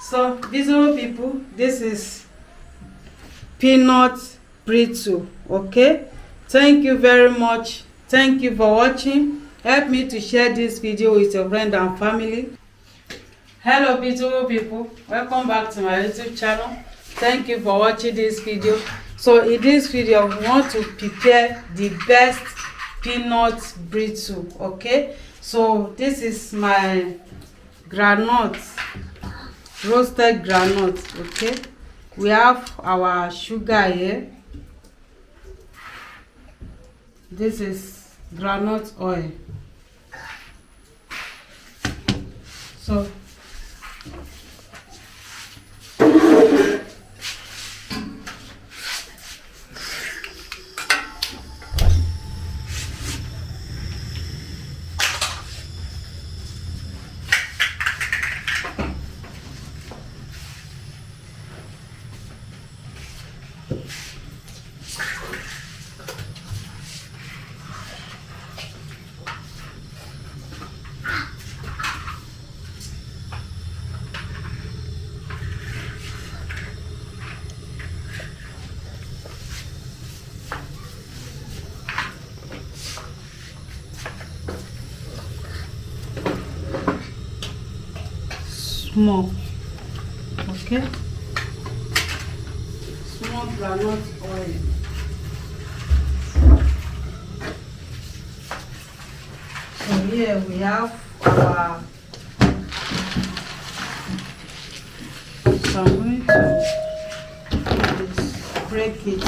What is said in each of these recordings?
So, visual people, this is peanut brittle. Okay, thank you very much. Thank you for watching. Help me to share this video with your friend and family. Hello beautiful people, welcome back to my YouTube channel. Thank you for watching this video. So in this video we want to prepare the best peanut brittle. Okay, so this is my groundnut, roasted groundnut. Okay, we have our sugar here. This is groundnut oil. So small, okay, small groundnut oil. So here we have our, so I'm going to break it.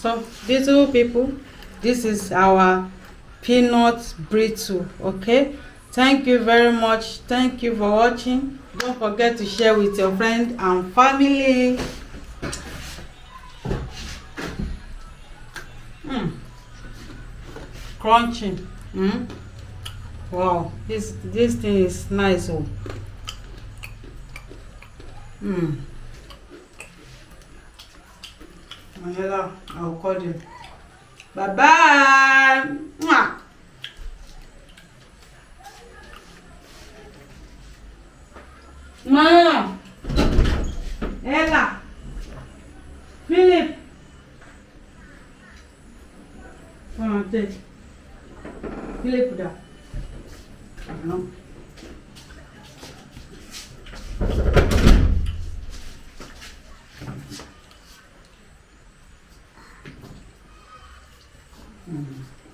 So beautiful people, this is our peanut brittle. Okay, thank you very much. Thank you for watching. Don't forget to share with your friend and family. Crunchy. Wow, this thing is nice. Oh. Manila, I'll call you. Bye bye. Mwah. Mama, Ella, Philip. Come on, take. Philip, da. No. Mm.